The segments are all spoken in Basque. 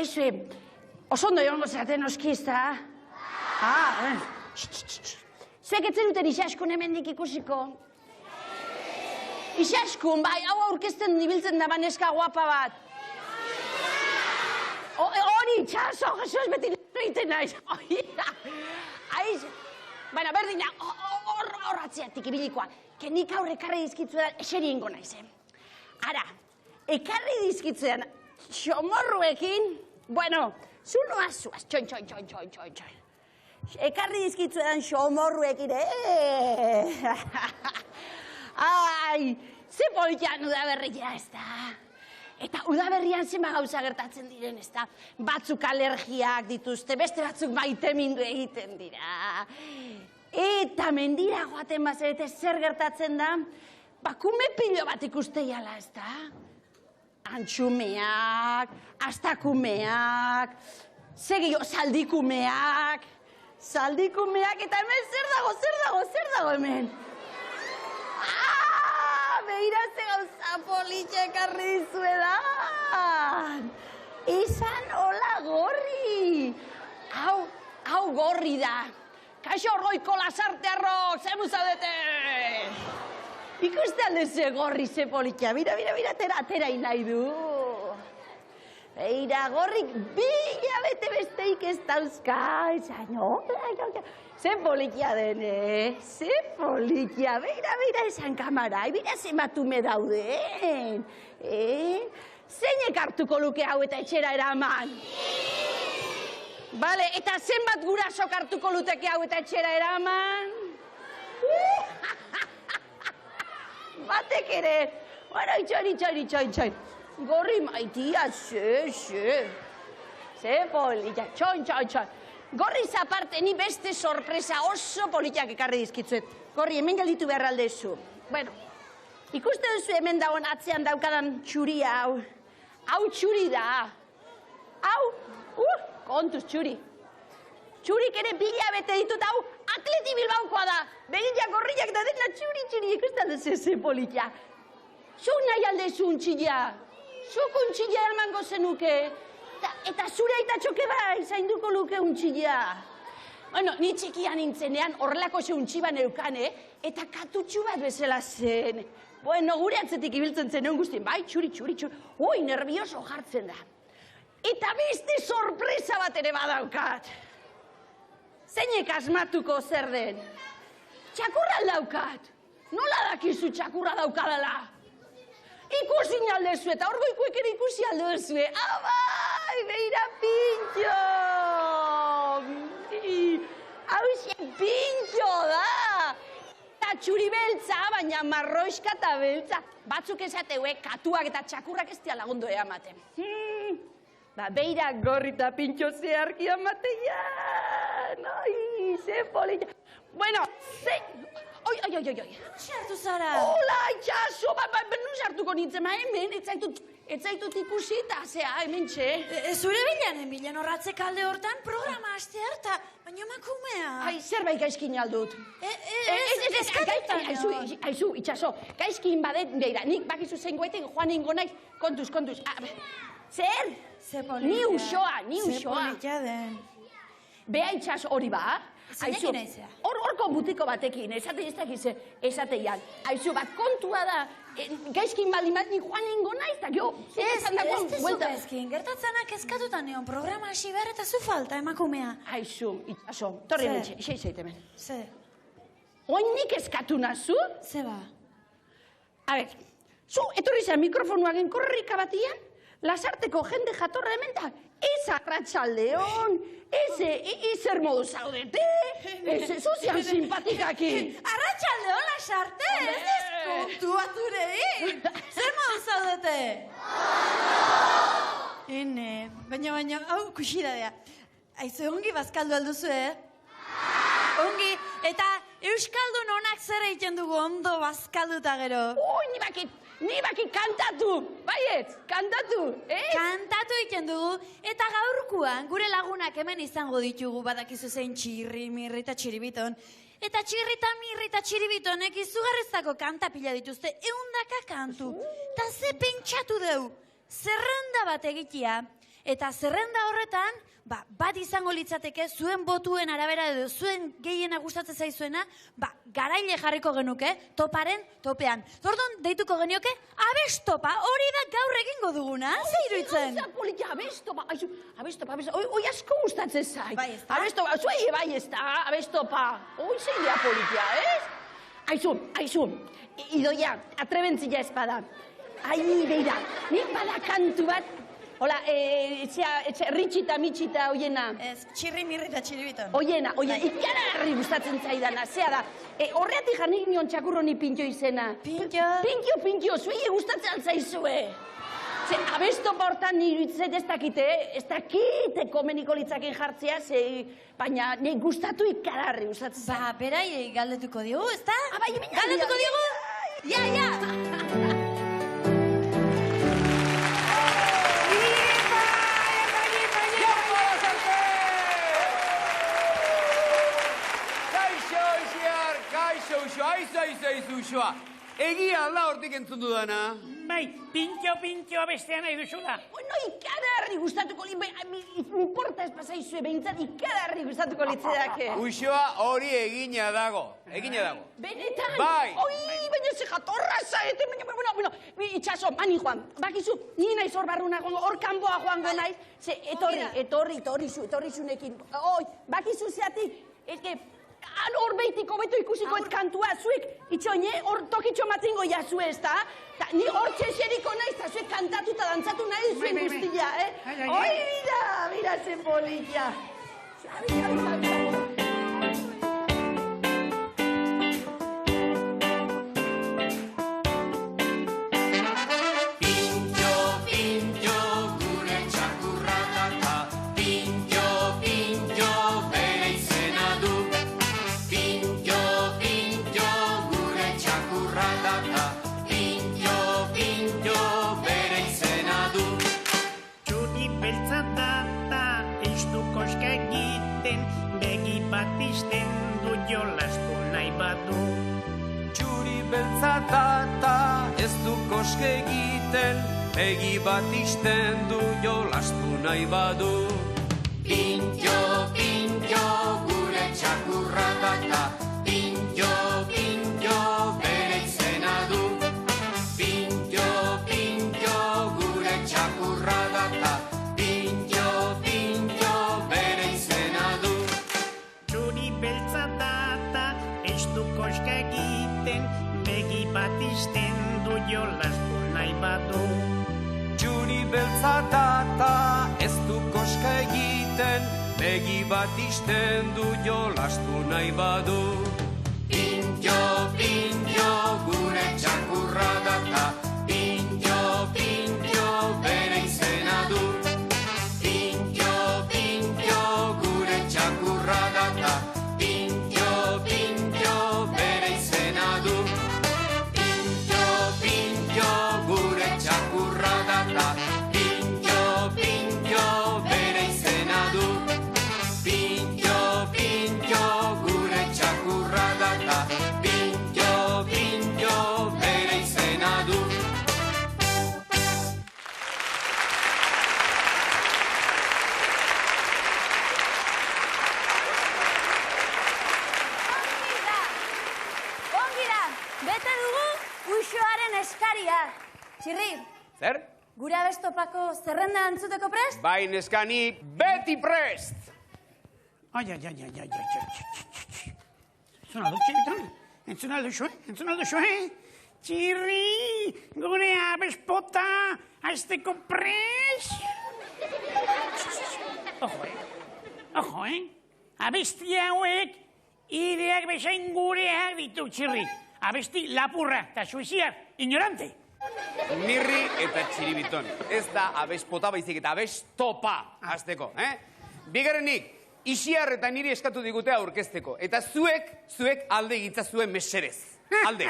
Aizue, oso ondo egongo zaten oski ez da? Zuek etzen duten Izaskun hemendik ikusiko? Izaskun, bai, hau aurkezten ibiltzen da baneska guapa bat. Hori, itxaso, Jesus, beti egiten naiz. Baina, berdina, horratzeatik ibilikoa. Nik aurre ekarri dizkitzuetan eseri ingo naiz, Ara, ekarri dizkitzuetan xomorruekin, bueno, zunoa zuaz, txoin. Ekarri dizkitzuetan xomorruekin, Ai, ze polikian udaberria ez da. Eta udaberrian zenba gauza gertatzen diren, ez da? Batzuk alergiak dituzte, beste batzuk maitemindu egiten dira. Eta mendira joaten bazarete zer gertatzen da? Kume pilo bat ikuste jala, ez da? Antxumeak, astakumeak, segio zaldikumeak, eta hemen zer dago hemen? Beira ze gauza politxe ekarri dizuedan. Esan hola gorri. Hau gorri da. Kaixo orgoiko lasartearrok, zemu zaudete? Ikuste alde ze gorri ze politxea. Mira, atera nahi du. Beira gorrik bila bete besteik ez dauzka. Ze polikia den, ze polikia. Beira esan kamara, beira zenbatume dauden. Zeinek hartuko luke hau eta etxera eraman? Bale, eta zenbat gurasok hartuko luteke hau eta etxera eraman? Batek ere. Bueno, itxoin. Gorri maitia, ze polikia, txoin. Gorri zaparte, ni beste sorpresa oso politiak ekarri dizkitzuet. Gorri, hemen gelditu behar aldezu. Bueno, ikuste duzu hemen dagoen atzean daukadan txuri hau. Hau txuri da. Hau, kontuz txuri. Txurik ere bila bete ditut hau Atleti Bilbaokoa da. Begila gorriak da dena txuri, ikuste aldezu ze politia. Zuk nahi aldezu untxila. Zuk untxila emango zenuke. Eta zure aita txoke bai, zainduko luke untxila. Bueno, ni txikian nintzenean horrelako ze untxiban eukane, eta katutxu bat bezala zen. Bueno, gure atzetik ibiltzen zen egun guztien, bai, txuri. Ui, nervioso jartzen da. Eta beste sorpresa bat ere badaukat. Zeinek asmatuko zer den? Txakurra daukat. Nola dakizu txakurra daukadala? Ikusi aldezu eta orgoikoek ere ikusi aldezue. Bai, beira pintxo! Hau xe pintxo da! Eta txuri beltza, baina marroiska eta beltza. Batzuk esateue, katuak eta txakurrak ez dia lagundu ematen. Beira gorri eta pintxo zeharki amateian. Ai, ze polita. Bueno, ze... Oi. Sartu zara? Hola, itxaso, nun sartuko nintzen, hemen, ez zaitut ikusi eta zea, hemen txe. Zure bilan horratze kalde hortan programa haste harta, baina emakumea. Ai, zerbait gaizkin aldut. Aizu, itxaso, gaizkin badet, beira, nik bakizu zein goetek joan ingo naiz, kontuz. Zer? Ni usoa. Ze politia den. Bea itxaso hori ba? Zeinekin aizea? Horko butiko batekin, esateian. Aizu, bat kontua da, gaizkin baldin bat nik joan ingo naiz, eta jo, ez zu gaizkin, gertatzenak eskatutan neon programa hasi behar eta zu falta emakumea. Aizu, itxaso, torri hemen txe, iseit hemen. Ze? Oin nik eskatu nazu? Ze ba? A ber, zu, etorri zen mikrofonuagen korrika batian, lasarteko jende jatorra hemen da, ez arratsaldeon, zer modu zaudete, zuzian simpatikakin. Arratsaldeon, lasarte, ez kontuatu nein. Zer modu zaudete? Baina, hau kusidadea. Aizu, ongi bazkaldu alduzu, Ongi, eta euskaldun honak zer egiten dugu ondo bazkalduta gero. Ni bakit kantatu, baiet, kantatu, Kantatu egiten dugu, eta gaurkoan gure lagunak hemen izango ditugu badakizu zein txirri, mirri eta txiribiton. Eta txirri eta mirri eta txiribitonek izugarrizako kanta pila dituzte, 100 kantu. Eta ze pentsatu dugu, zerrenda bat egitea, Eta zerrenda horretan, bat izango litzateke, zuen botuen arabera edo zuen gehiena gustatzen zaizuena, garaile jarriko genuke, toparen topean. Zordun, deituko genioke, abestopa, hori da gaur egingo duguna, ze iruditzen? Gauza politia, abestopa, oi asko gustatzen zait. Bai, ezta? Abestopa, zuei bai ez da, abestopa. Oi zeidea politia, ez? Aizu, idoia, atrebentzia ez bada. Ai, beira, nik bada kantu bat, hola, ritxita, mitxita, oiena. Ez, txirri, mirri eta txiribiton. Oiena, ikaragarri gustatzen zaidana, zea da. Horreatik jarnik nion txakurroni Pintxo izena. Pintxo? Pintxo, zuei gustatzen alzaizue. Ze, abestopa hortan niruitzet ez dakite komeniko litzaken jartzea, baina nahi gustatu ikaragarri gustatzen zaidana. Berai galdetuko digu, ezta? Bai, galdetuko digu? Ja! Aizu, egia da hortik entzun dudana. Bai, pintxo abestean nahi duzula. Bueno, ikaragarri gustatuko importa ez pasaizue, behintzat ikaragarri gustatuko litzedake. Uxoa hori egina dago. Benetan? Bai. Oi, baina ze jatorra zaete, bueno, itxaso, mani joan, bakizu, ni naiz hor barruna joango, hor kanboa joango naiz, ze, etorri zunekin, oi, bakizu zeatik, eske, hor behitiko beto ikusiko ez kantua, zuek, itxoine, hor tokitxo matingo jazu ez da, ni hor txexeriko naiz, eta zuek kantatu eta dantzatu nahi zuen guztia, Oi, mira zen polilla. Beltzatata ez du koske egiten, egi bat isten du jolastu nahi badu. Pintxo, gure txakurratata, pintxo, bere izena du. Pintxo, gure txakurratata, pintxo, bere izena du. Txuri beltzatata ez du koske egiten, begi bat izten du jolastu nahi badu. Txuri beltzatata ez du koska egiten, begi bat izten du jolastu nahi badu. Pintxo, gure txakurratata, pintxo, bere izena du. Pintxo, gure txakurratata, pintxo, bere izena du. Gure txakurratata, pintxo, bere izena du. Pintxo, gure txakurratata, pintxo, bere izena du. Ongira, bete dugu Uxoaren eskaria. Txirri, Zer? gure abestopako zerrenda antzuteko prest? Bai, neskani, beti prest! Ai. Entzun aldu xue? Txirri, gure abespota aizteko prest? Ojo, abesti hauek ideak bezain gureak ditu, Txirri. Abesti lapurra eta suiziar, ignorante. Mirri eta txiribiton. Ez da abespota baizik eta abestopa hasteko, Bigarrenik, Ixiar eta niri eskatu digute aurkezteko. Eta zuek alde egitza zuen meserez. Alde.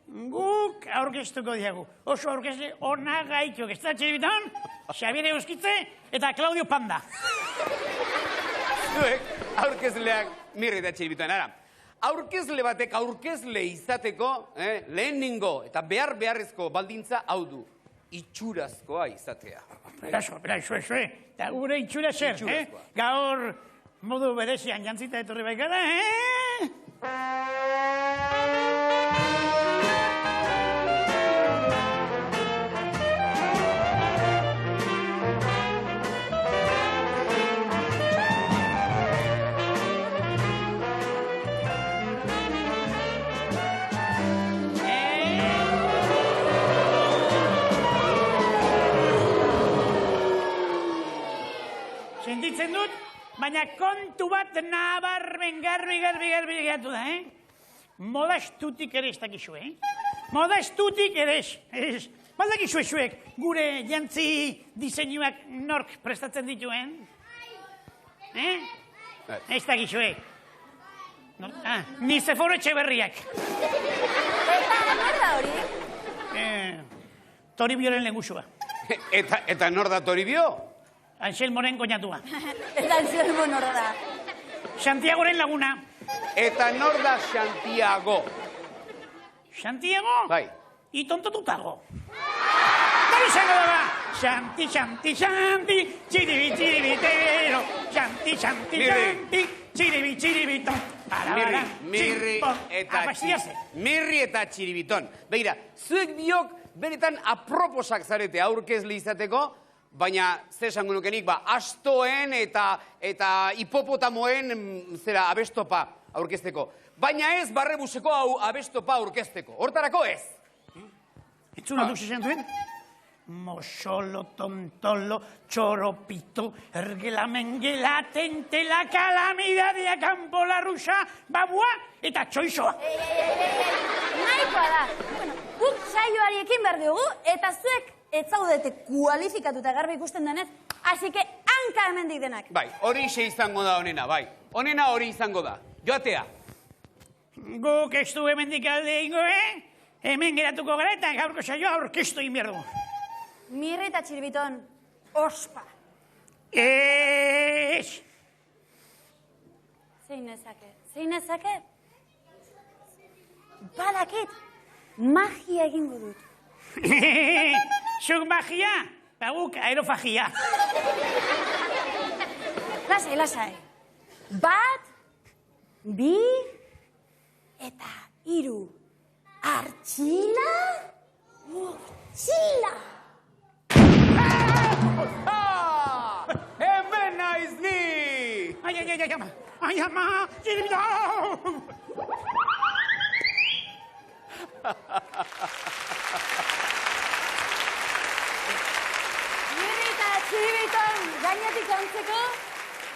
Guk aurkeztuko diagu. Oso aurkezle ona gaituk. Ez da txiribiton, Xabier Euskitze eta Claudio Panda. Zuek aurkezleak Mirri eta txiribiton. Ara, aurkezle batek aurkezle izateko lehenengo eta beharrezko baldintza hau du. itxurazkoa izatea. Espera, eta gure itxura zer, Itxurazkoa. Gaur modu berezian jantzita etorri baikara, Sentitzen dut, baina kontu bat nabarmen garbi geratu da, Modastutik ere ez dakizu, Modastutik ere ez. Badakizu ezuek gure jantzi diseinuak nork prestatzen dituen? Ez dakizu, Niceforo Etxeberriak. Eta nor da hori? Toribioren lehengusua. Eta nor da Toribio? Anselmoren koñatua. Eta Anselmo nor da? Santiagoren laguna. Eta nor da Santiago? Santiago? Bai. Itontotutago. Nori izango da? Santi, txiribitero. Santi, txiribitón. Mirri eta txiribiton. Begira, zuek biok benetan aproposak zarete aurkezle izateko, baina ze esango nukenik, astoen eta hipopotamoen abestopa aurkezteko. Baina ez barrebuseko abestopa aurkezteko. Hortarako ez. Entzuna duk zezen duen? Mosolo, tontolo, txoropito, ergelamengela, tentela, kalamidadea, kampola rusa, babua eta txoizoa. Nahikoa da. Guk saioari ekin behar dugu, eta zuek ez zaudete kualifikatuta garbi ikusten denez, hasi que hanka hemendik denak. Bai, hori izango da honena, bai. Honena hori izango da. Joatea. Guk ez du hemendik alde ingo, Hemen geratuko gara eta gaurko saioa aurkeztu egin behar dugu. Mirri eta txiribiton, ospa. Ez! Zein ezake? Badakit, magia egingo dut. Zuk magia, guk aerofagia. Lasai. 1, 2, eta 3. Artxila? Urtxila! Hemen naiz ni! Ai, ama! Txiribito! Mirri eta txiribiton, gainetik ontzeko,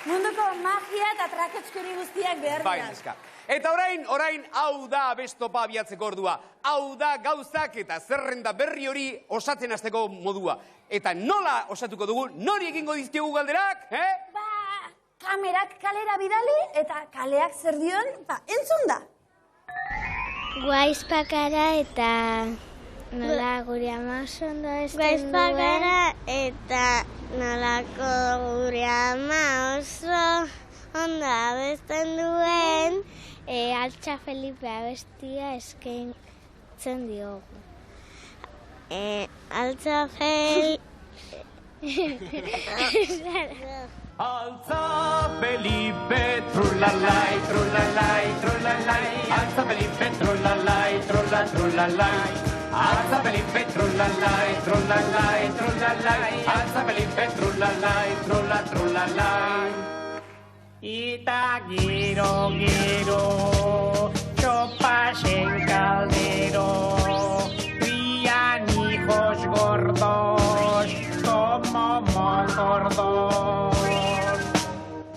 munduko magia eta traketskuri guztiak behar Bai, dira. neska. Eta orain hau da abestopa abiatzeko ordua. Hau da gauzak eta zerrenda berri hori osatzen hasteko modua. Eta nola osatuko dugu, nori egingo dizkiogu galderak, Kamerak kalera bidali eta kaleak zer dion, entzun da. Guaizpakara eta nola gure ama oso ondo esten duen. Guaizpakara eta nolako gure ama oso ondo abesten duen. Altza Felipe abestia eskaintzen diogu. Altza Felipe... Altza Felipe, trulalai, trulalai, trulalai. Altza Felipe, trulalai, trulalai. Altza Felipe, trulalai, trulalai, trulalai. Altza Felipe, trulalai, trulalai. Eta giro, txopas en caldero, crían hijos gordos, como molgordos.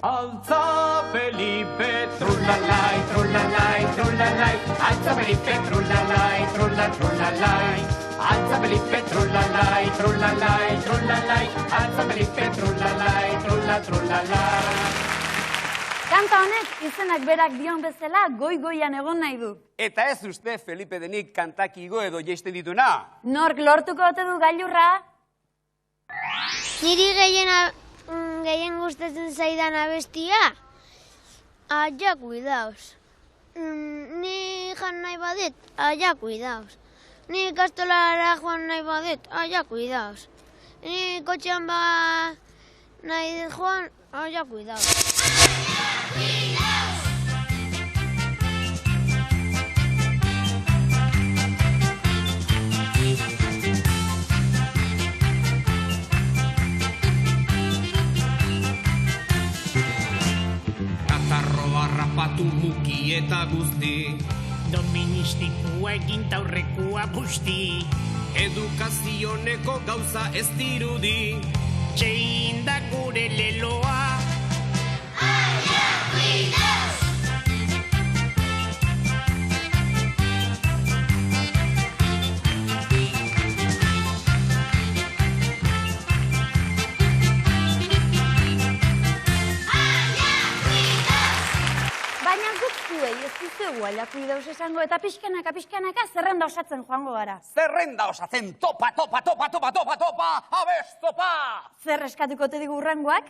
Altza Felipe, trulalai, trulalai, trulalai. Altza Felipe, trulalai, trulalai. Altza Felipe, trulalai, trulalai, trulalai. Altza Felipe, trulalai, trulalai. Kanta honek izenak berak dion bezala goi-goian egon nahi du. Eta ez uste Felipe denik kantakigo edo jeisten dituna. Nork lortuko ote du gailurra? Niri gehien gustatzen zaidan abestia? Allá cuidaos. Ni jan nahi badit, allá cuidaos. Ni ikastolara joan nahi badet, ja, cuidaos. Ni kotxean nahi dut joan, ja, cuidaos. Katarroa rapatu muki eta guzti, Doministikua egin taurrekua busti, edukazioneko gauza ez dirudi. txein da gure leloa. Baina guk zuei ez dizuegu alaku idauz esango eta pixkanaka zerrenda osatzen joango gara. Zerrenda osatzen topa, abez topa! Zer eskatuko te digu urrengoak?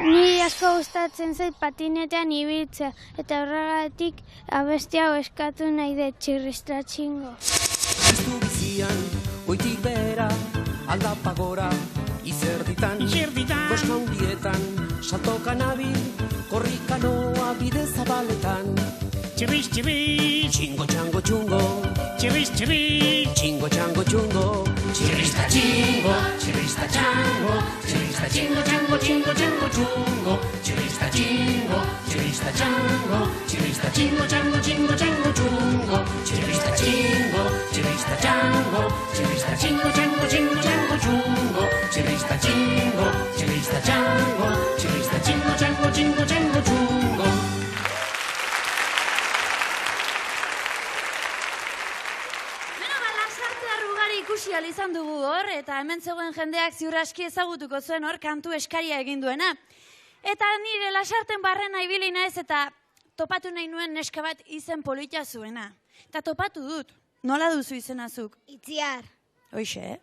Ni asko gustatzen zait patinetean ibiltzea, eta horregatik abesti hau eskatu nahi dut txirristratxingo. Piztu bizian, goitik behera, aldapa gora, izerditan, koska hundietan, saltokan abil, korrikanoa bide zabaletan. Txibiz, txibiz, Txingo, txango, txungo, txibiz, txibiz, txingo, txango, txungo, txirrista txingo, txirrista txango, txirrista txingo, txango, txingo, txango, txungo, txirrista txingo, txirrista txango, txirrista txingo, txango, txingo, txango, txungo, txirrista txingo, txirrista txango, txirrista txingo, txango, txingo, txango, txungo, txirrista txingo, txirrista txango, txirrista txingo, txango, txingo, txango, txungo. Ikusi izan dugu hor, eta hemen zegoen jendeak ziur aski ezagutuko zuen hor kantu eskaria egin duena. Eta nire lasarten barrena ibili naiz eta topatu nahi nuen neska bat izen polita zuena. Eta topatu dut, nola duzu izenazuk? Itziar. Hoixe,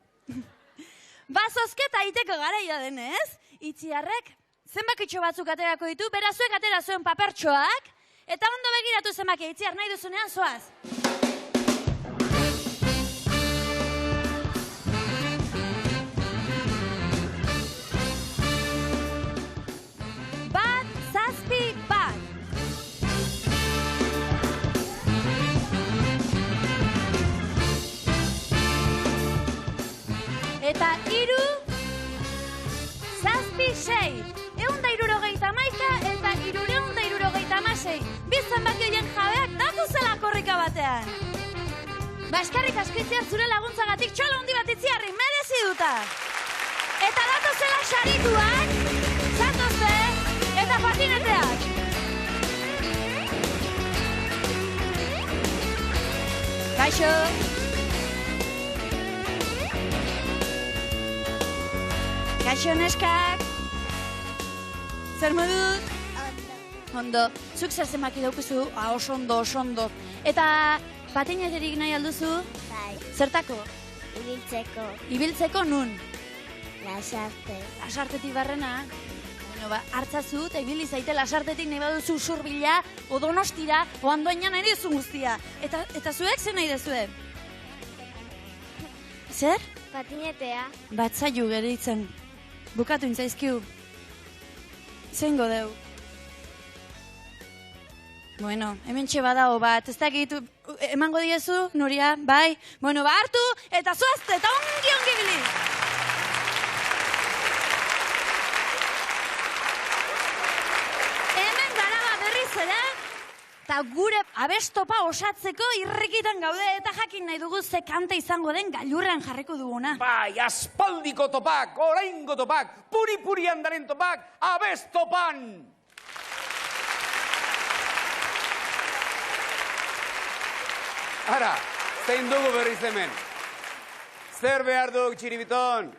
Ba, zozketa iteko garaia denez, Itziarrek zenbakitxo batzuk aterako ditu, berazuek atera zuen papertxoak, eta ondo begiratu zenbaki, Itziar nahi duzunean zoaz. Eta 3, 7, 6. 161 eta 366. Bizan baki horien jabeak datuzela korrika batean. Baskarrik askitzian zure laguntzagatik txalo handi bat Itziarri, merezi duta. Eta datuzela sarituak, zatozte eta patineteak. Kaixo! Kaixo neskak! Zer moduz? Ondo. Zuk zer zenbaki daukuzu? Oso ondo, oso ondo. Eta patineterik nahi alduzu? Bai, Zertako? ibiltzeko, Ibiltzeko nun? lasarte. Lasartetik barrena? Bueno, hartzazu eta ibili zaite lasartetik nahi baduzu Usurbila, o Donostira, o Andoinan nahi duzu guztia. Eta zuek zer nahi duzue? Zer? Patinetea. Batzaiu geritzen. Bukatu intzaizkiu. Zengo deu. Bueno, hemen txebadao bat, ez dakit, emango diezu, Nuria, bai? Bueno, hartu, eta zoazte, eta ongi bili! Hemen gara berriz ere, eta gure abestopa osatzeko irrikitan gaude, eta jakin nahi dugu ze kanta izango den gailurrean jarriko duguna. Bai, aspaldiko topak, oraingo topak, puri-puri handaren topak, abestopan! Ara, zein dugu berriz hemen? Zer behar duk, Txiribiton?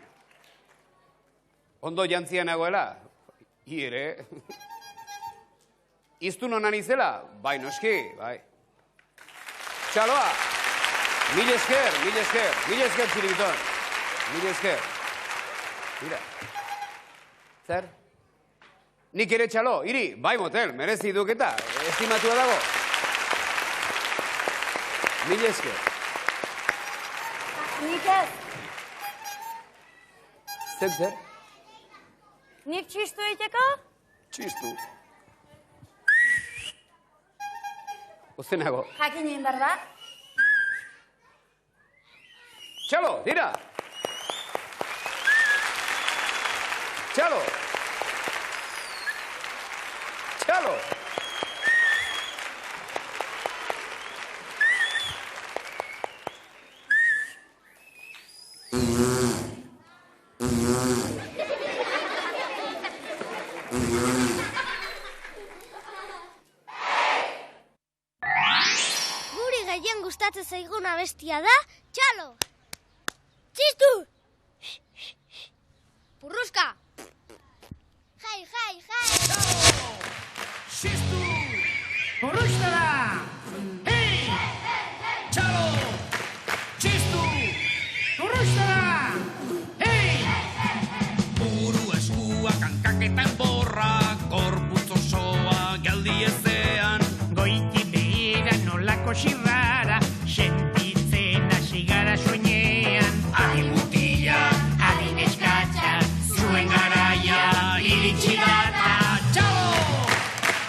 Ondo jantzia nagoela? Hi ere. Iztun honan izela? Bai, noski, bai. Txaloa! Mil esker, Txiribiton. Mil esker. Mira. Zer? Nik ere txalo, iri, bai motel, merezi duketa, estimatua dago. Mil esker. Nik ez. Zer? Nik txistu egiteko? Txistu. Ozenago. Jakin egin behar da. Txalo, tira! Txalo! Txalo! Guri gehien gustatzen zaigun abestia da, txalo! Txistu! Purruska! Jai, jai, jai! Txistu! Purruskara! Hei! Txalo! Txistu! Purruskara! Hei! Buru eskua kankaketan borra, korputz osoa galdi ezean. Goiti behera nolako xirrara, sentitzen hasi gara soinean. Adi mutila, Adi neskatxa, zuen garaia iritsi da. Txalo!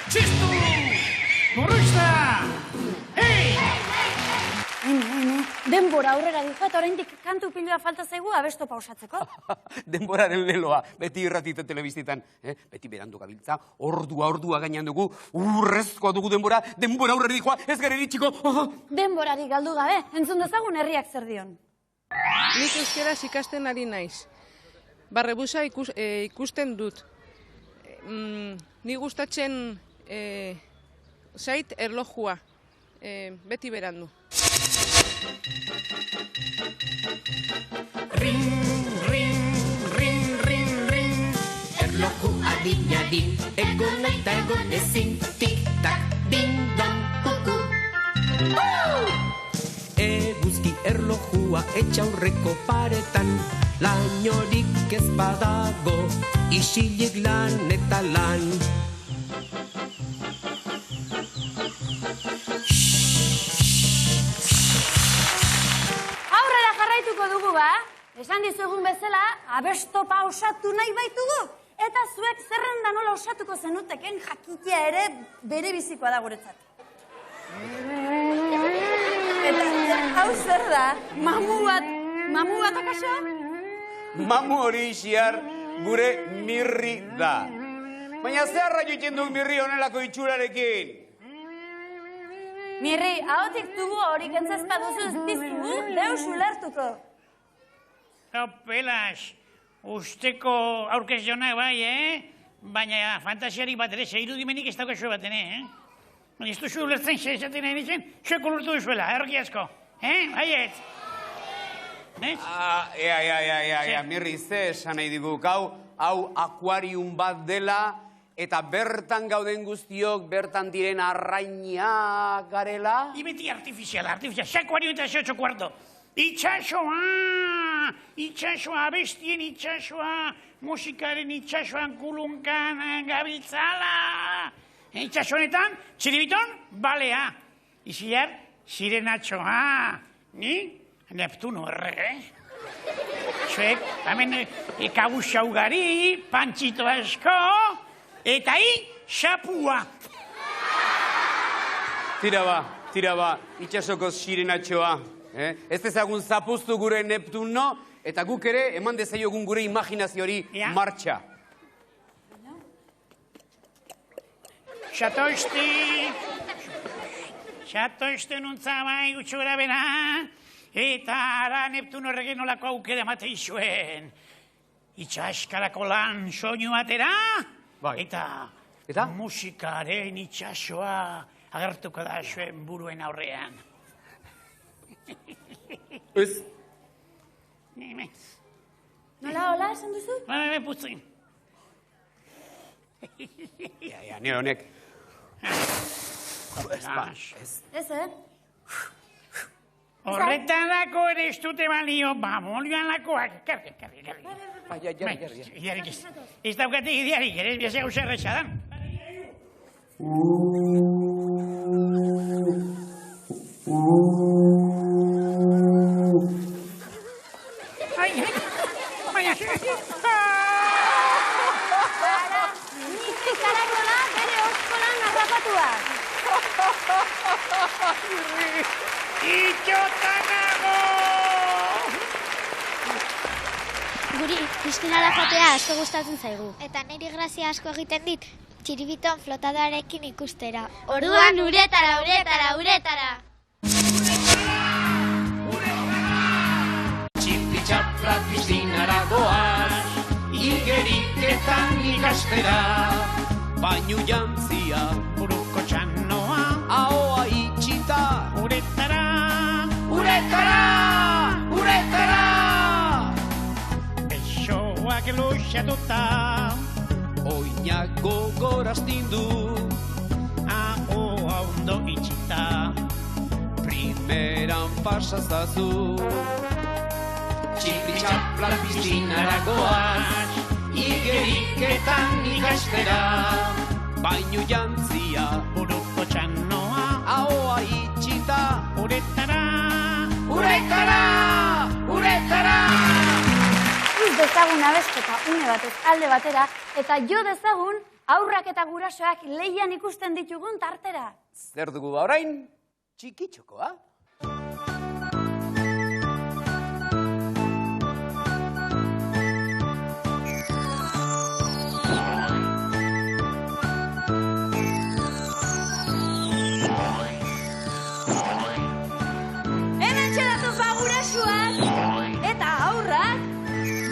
Txistu! Purruskara! Hei! Denbora aurrera dijo eta oraindik kantu piloa falta zaigu abesto pausatzeko. Denboraren leloa, beti irratito telebizitan. Beti berandu gabiltza, ordua gainan dugu, urrezkoa dugu denbora aurrera dijoa, ez gara eritxiko. Denborari galdu gabe, entzun dezagun herriak zer dion. Nik euskeraz ikasten ari naiz. Barrebusa ikusten dut. Ni gustatzen zait erlojua. Beti berandu. Ring, ring, ring, ring, ring. Erloju adin, egon eta egon ezin. Tik-tak, ding-dong, kuku. Eguzki erlojua etxaurreko paretan. Lainorik ez badago, isilik lan eta lan. Aurrera jarraituko dugu ba, esan dizugun bezala, abestopa osatu nahi baitugu. Eta zuek zerrenda nola osatuko zenuteken jakitea ere bere bizikoa da guretzat. Eta hau zer da? Mamu bat akaso? Mamu hori xiar gure mirri da. Baina zeharra joiten duk mirri honelako itxurarekin? Mirri, ahotik tubo hori kentzazpa duzu ez dizugu, deus ulertuko. Pelas, usteko aurkezionak bai, Baina fantasiarik bat ere, irudimenik ez daukazu baten, Ez duzu ulertzen esaten nahi ditzen, zuek ulertu duzuela, erroki asko. Baiet? Ea, mirri, ze esan nahi diguk, hau akuarium bat dela, eta bertan gauden guztiok, bertan diren arrainak garela. Ibeti artifiziala, akuario eta 8 kuarto. Itxasoa, bestien itxasoa, musikaren itxasoan kulunkan gabiltzala. Itxasonetan, txiribiton, balea. Iziar, sirenatxoa. Ni, Neptuno errege. Zuek, hemen kabusa ugari, pantxito asko, eta xapua. Tira ba, itxasoko sirenatxoa. Ez dezagun zapuztu gure Neptuno, eta guk ere eman dezaiogun gure imaginaziori martxa. Xatoizte nuntza bai gutxura bera, eta ara Neptuno errege nolako aukera emate izuen. Itxaskarako lan soinu batera, eta musikaren itxasoa agertuko da zuen buruen aurrean. Ez? Nola, esan duzu? Putzin. Nire honek. Ez, Horretarako ere ez dute balio, molioanakoak. Karri. Ez daukate idearik, ere biazea userretxa dan. Itxotanago! Guri, Kristinara joatea asko gustatzen zaigu. Eta niri grazia asko egiten dit, txiribiton flotadarekin ikustera. Orduan uretara! Txipri-txapla Kristinara goaz, igeriketan ikastera. Bainu jantzia, Buruko txanoa, ahoa itxita, uretara! Besoak luxatuta, oinak gogoraztin du, ahoa ondo itxita. primeran pasazazu. Txipri-txapla Kristinara goaz, igeriketan ikastera. Bainu jantzia, Buruko txanoa, ahoa itxita, uretara! Uz dezagun abesketa une batez alde batera, eta jo dezagun aurrak eta gurasoak leian ikusten ditugun tartera. zer dugu orain? Txikitxokoa. Hemen txedatu gurasoak eta aurrak,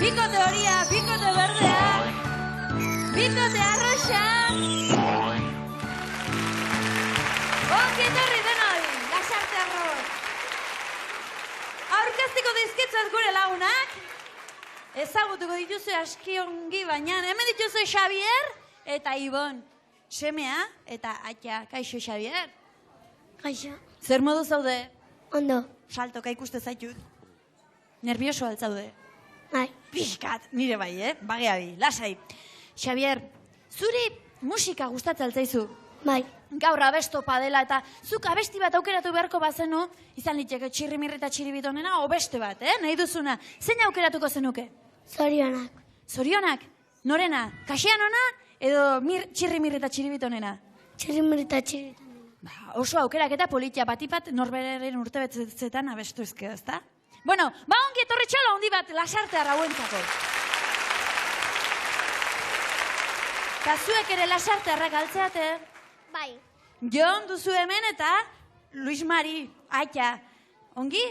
bikote horia, bikote berdea, bikote arroxa. Ongi etorri denoi, lasarte arroz. Aurkeztiko dizkitzat gure lagunak, ezagutuko dituzu aski ongi baina, hemen dituzu Xabier eta Ibon. Semea eta aita, kaixo Xabier. Gaixo, Zer modu zaude? ondo, Saltoka ikuste zaitut. Nervioso altzaude. bai, Pixkat, nire bai, Bageabi, lasai. Xabier, zuri musika gustatzen altzaizu. bai, Gaur abestopa dela eta zuk abesti bat aukeratu beharko bazenu, izan liteke txirrimirri eta txiribitonena, o beste bat, nahi duzuna. Zein aukeratuko zenuke? zorionak, Zorionak? Norena? Kaxianona edo txirrimirri eta txiribitonena? txirrimirita txiribiton. Ba, oso aukerak eta politia batipat norberaren urtebetzetan abestu ezkeo, ezta? Bueno, ba ongi etorri txalo handi bat lasartea rauentzako. Eta zuek ere lasartearrak altzeate. Bai, Jon duzu hemen eta Luis Mari, aita. Ongi?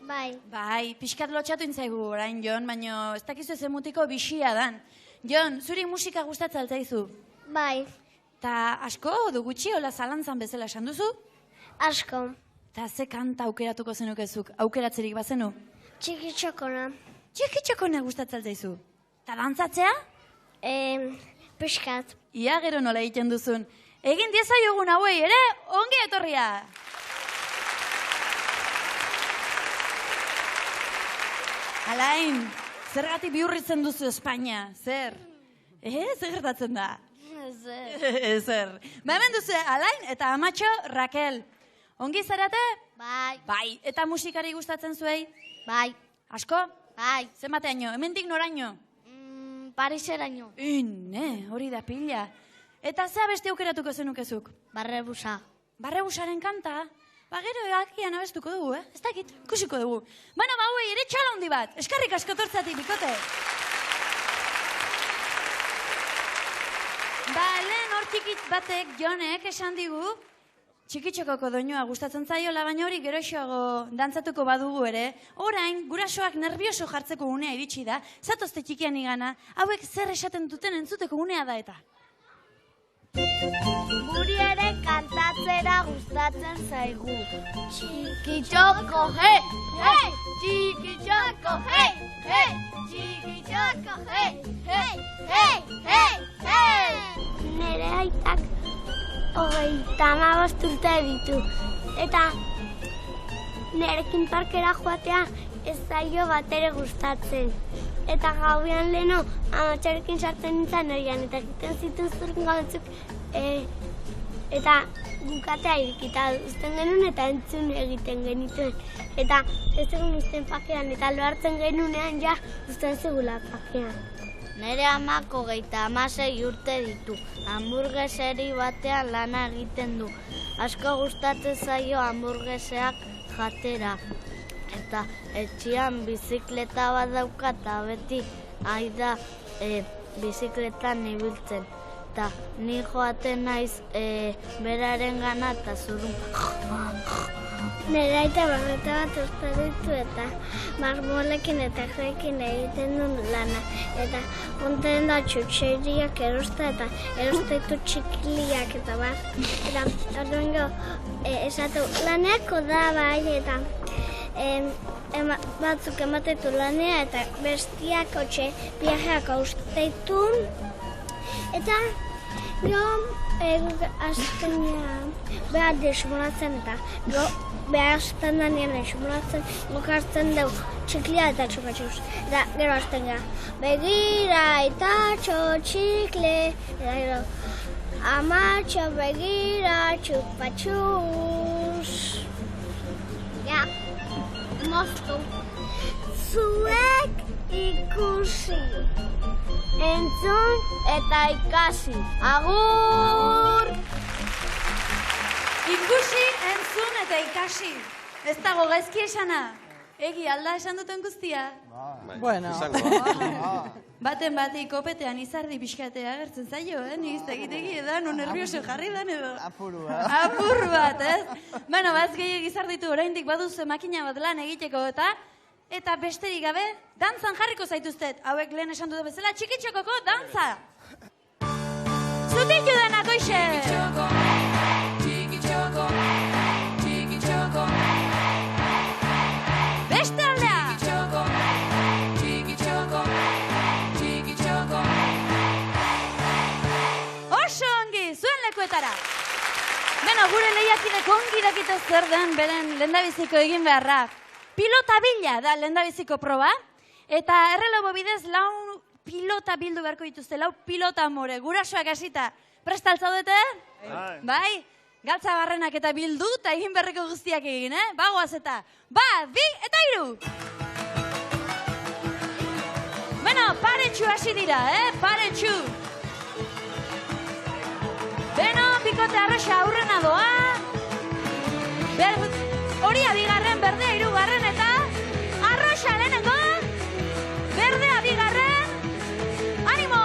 bai, Bai, pixkat lotxatu intzaigu orain, Jon, baina ez dakizu zemutiko bixia dan. Jon, zuri musika gustatzen altzaizu. bai, Ta asko du gutxi hola zalantzan bezala esan duzu? asko, Ta ze kanta aukeratuko zenukezuk, aukeratzerik bazenu? txikitxokona, Txikitxokona gustatzen altzaizu. Ta dantzatzea? piskat, Ia gero nola egiten duzun. Egin diezaiogun hauei ere, ongi etorria! Alain, zergatik bihurritzen duzu Espainia, zer? Zer gertatzen da? Zer. Ba hemen duzu Alain eta amatxo Raquel. Ongi zarate? bai, Bai, eta musikari gustatzen zuei? bai, Asko? bai, Zenbateaino, hemendik noraino? Pariseraino, Ne, hori da pila. Eta ze abesti aukeratuko zenukezuk? barrebusa, Barrebusaren kanta? Ba gero agian abestuko dugu, Ez dakit, ikusiko dugu. Bueno, ba hauei ere txalo handi bat. Eskarrik asko tortzatik, bikote. Ba, lehen hor txikit batek, Jonek, esan digu, txikitxokoko doinua gustatzen zaiola, baina hori geroxoago dantzatuko badugu ere, orain, gurasoak nervioso jartzeko unea iritsi da, zatozte txikian igana, hauek zer esaten duten entzuteko unea da eta. Guri ere kantatzera gustatzen zaigu. Txikitxoko, hei, hei, txikitxoko, hei, hei, txikitxoko, hei, hei, hei, hei, hei. Nere aitak 35 urte ditu, eta nerekin parkera joatea ez zaio batere gustatzen. Eta gauean leheno amatxarekin sartzen nintzen horian, eta egiten zituzten gautzuk, eta gukatea irikita uzten genuen eta entzun egiten genituen. Eta ez egun uzten pakean, eta lo hartzen genunean ja uzten zegula pakean. Nere amak 36 urte ditu. Hamburgueseri batean lana egiten du. Asko gustatzen zaio hamburgueseak jatera. Eta etxean bizikleta bat dauka eta beti aida bizikletan ibiltzen. Eta ni joaten naiz beraren gana eta zurun. Nera aita marmota bat uste ditu eta marmolekin eta joekin egiten duen lana. Eta onten da txutxeriak erosta eta erostetu txikiliak eta bat. Eta orduengo esatu laneko da bai eta batzuk ematetu lanea eta bestiak otxe viajeak austeitu. Eta azkenean behar desmolatzen eta behar azten denean desmolatzen gokartzen dugu txiklia eta txupatxuz. Eta gero azten gara, begira eta txikle, eta gero amatxo begira txupatxuz. Ja, moztu. Zuek ikusi. Entzun eta ikasi. Agur! Ikusi, entzun eta ikasi. Ez dago gaizki esana. Egi alda esan duten guztia. Bueno. Baten bati kopetean izardi pixkatea agertzen zaio, Ni ez egitegi edan, nervioso jarri dan edo. Apur bat, ez? Bueno, bat gehiagik izarditu oraindik baduzu makina bat lan egiteko eta besterik gabe, dantzan jarriko zaituztet. Hauek lehen esan dute bezala, txikitxokoko dantza. Zutitu denak, oixe! Txikitxoko, txikitxoko. Beste aldea! Txikitxoko, txikitxoko, txikitxoko. Oso ongi, zuen lekuetara. Beno, gure lehiakideko ongi dakite zer den beren lehendabiziko egin beharra. Pilota bila da lehendabiziko proba, eta errelobo bidez 4 pilota bildu beharko dituzte, 4 pilota amore, gurasoak hasita. Presta altzaudete? Bai? Galtza barrenak eta bildu, eta egin berreko guztiak egin, Bagoaz eta, 1, 2, eta 3! Bueno, paretxu hasi dira, paretxu. Beno, bikote arroxa aurrena doa. Horia bigarren, berdea 3. eta arroxa lehenengo, berdea bigarren, animo,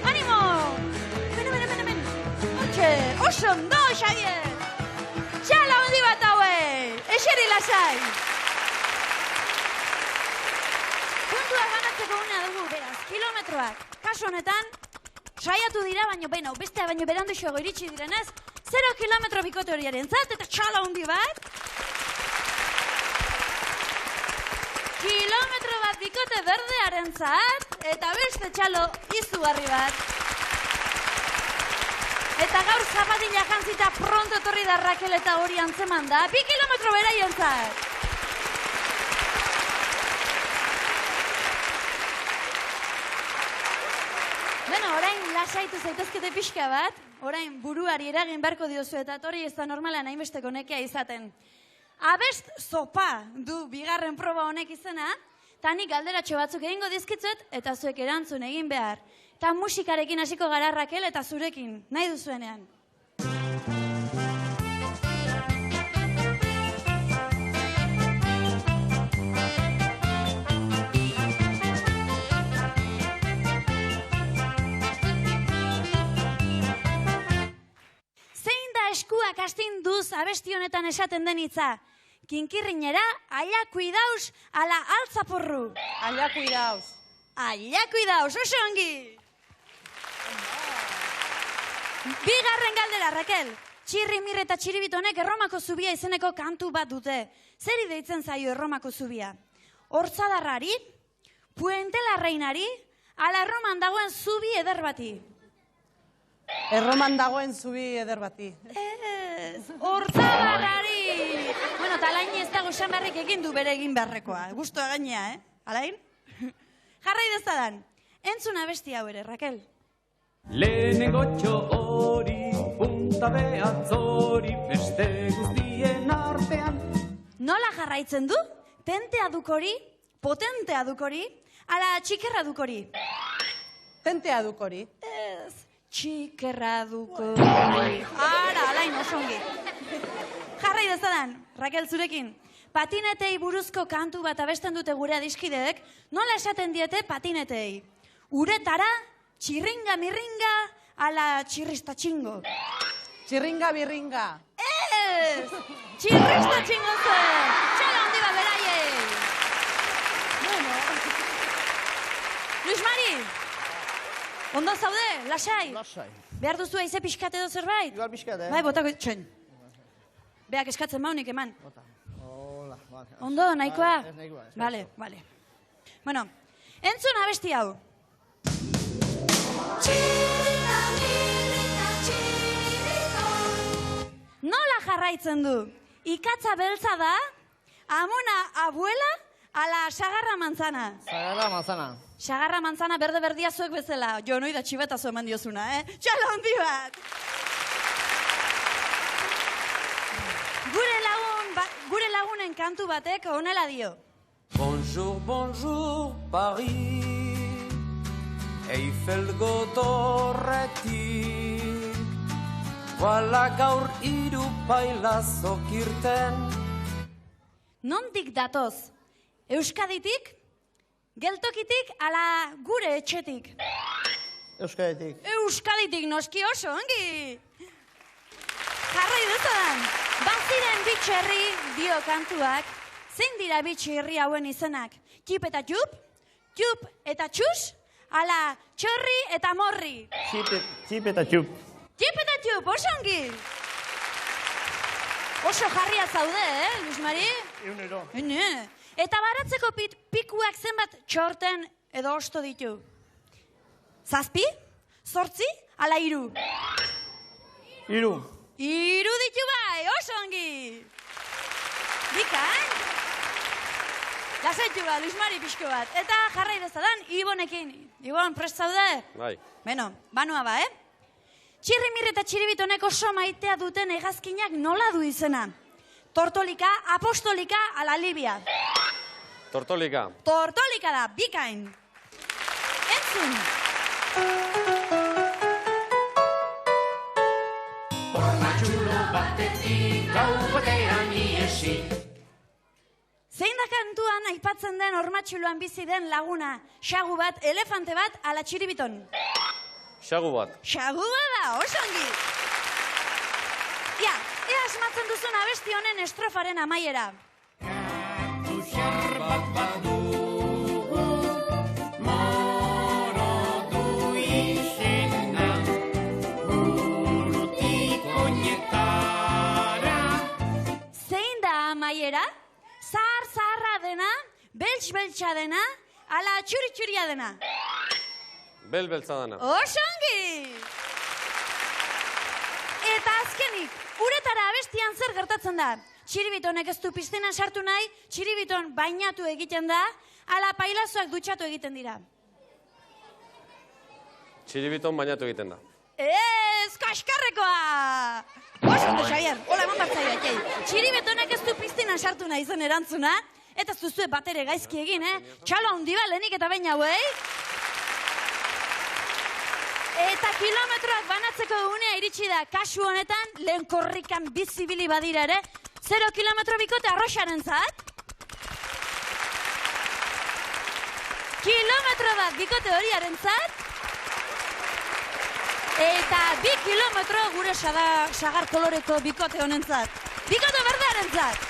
animo, ben, otxe, oso ondo, Xavier, txala hondi bat haue, eseri lasai. Puntuak banatzeko unea dugu, beraz, kilometroak, kasu honetan, saiatu dira, baino, bestea baino berandu xogo iritsi direnez, 0 kilometro bikote horiaren zat, eta txala hondi bat, kilometro bat bikote berdearen zat, eta beste txalo izugarri bat. Eta gaur zapatila jantzita pronto etorri da Rakel eta hori antzeman da, 2 kilometro beraien zat. Bueno, orain lasaitu zaitezkete pixka bat, orain buruari eragin beharko diozu eta hori ez da normalan hainbesteko nekea izaten. Abest zopa du bigarren proba honek izena, eta nik galderatxo batzuk egingo dizkitzuet, eta zuek erantzun egin behar. Eta musikarekin hasiko gara Rakel eta zurekin, nahi duzuenean. Zein da eskuak astinduz abesti honetan esaten den hitza? Kinkirrinera, allá cuidaos, ala altzaporru. Allá cuidaos. Allá cuidaos, oso ongi. Bigarren galdera, Rakel. Txirri, Mirre eta Txiribitonek Erromako zubia izeneko kantu bat dute. Zeri deitzen zaio Erromako zubia? Hortzadarrari, Puente la Reinari, ala Erroman dagoen zubi eder bati. Erroman dagoen zubi eder bati. Ez, Hortzadarrari. Bueno, eta alain ez dago esan beharrik egin du bere egin beharrekoa. Guztua gainea, Alain? Jarrai dezadan. Entzuna besti hau ere, Rakel. Lehenengo hori, punta behatzori, beste guztien artean. Nola jarraitzen du? Tentea dukori, potentea dukori, ala txikerra dukori. Zentea duk hori? Ez, txikerra duko. Ara, alain osongi. Jarrai dezadan, Raquel zurekin. Patinetei buruzko kantu bat abesten dute gure adiskideek, nola esaten diete patinetei? Uretara, txirringa mirringa, ala txirrista txingo. Txirringa birringa. Ez! Txirrista txingo zen! Txala handi bat beraiei! Bueno. Luis Mari! Ondo zaude, lasai? Lasai. Behar duzu aize pixkat edo zerbait? Igual pixkat, Bai, botako txen. Beak eskatzen maunik eman. Hola, vale. Ondo, nahikoa? Ez nahikoa. Vale. Bueno, entzun abesti hau. Nola jarraitzen du? Ikatza beltza da, amona abuela, ala sagarra manzana. Sagarra manzana. Sagarra manzana berde berdia zuek bezala. Jo, noi da txibetazo eman diozuna, Txala handi bat! Gure lagunen kantu batek honela dio. Bonjour, bonjour, Paris, Eiffelgo torretik, Bala gaur hiru pailazok irten. Nondik datoz? Euskaditik? Geltokitik ala gure etxetik? Euskaditik. Euskaditik noski oso, ongi! Jarrai dutan, baziren bitxerri dio kantuak, zein dira bitxerri hauen izenak? Txip eta txup? Txup eta txus? Ala txorri eta morri? Txip eta txup. Txip eta txup, oso ongi! Oso jarria zaude, Luis Mari? Eunero. Eta baratzeko pikuak zenbat txorten edo osto ditu? Zazpi? Zortzi? Ala hiru? Hiru. Hiru ditu bai, oso ongi! Bikain? Lasaitu bat, Luis Mari pixko bat. Eta jarrai dezadan, Ibonekin. Ibon, prest zaude? Bai. Beno, banua ba, Txirrimirri eta txiribitonek oso maitea duten hegazkinak nola du izena? Tortolika, apostolika, ala Libia? Tortolika. Tortolika da, bikain. Entzun. Hormatxulo batetik gau batean iesi. Zein da kantuan aipatzen den hormatxuloan bizi den laguna? Xagu bat, elefante bat, ala txiribiton? Xagu bat. Xagu bat da, oso ongi. Ea asmatzen duzun abesti honen estrofaren amaiera. Katuxar bat badugu, moro du izena, burutik oinetara. Zein da amaiera? Zahar-zaharra dena, beltx-beltxa dena, ala txuri-txuria dena? Bel-beltza dana. Oso ongi! Eta azkenik, uretara abestian zer gertatzen da? Txiribitonek ez du piztinan sartu nahi, txiribiton bainatu egiten da, ala pailazoak dutxatu egiten dira. Txiribiton bainatu egiten da. Ez, kaskarrekoa! Oso ondo, Xavier, hola eman bartzaio, etxei. Txiribitonek ez du piztinan sartu nahi zen erantzuna, eta ez duzue batere gaizki egin, Txalo handi ba, lehenik eta baina hauei. Eta kilometroak banatzeko egunea iritsi da, kasu honetan, lehen korrikan bizibili badira ere, 0 kilometro bikote arroxaren zat. Kilometro bat bikote horiaren zat. Eta 2 kilometro gure sagar koloreko bikote honen zat. Bikote berdearen zat.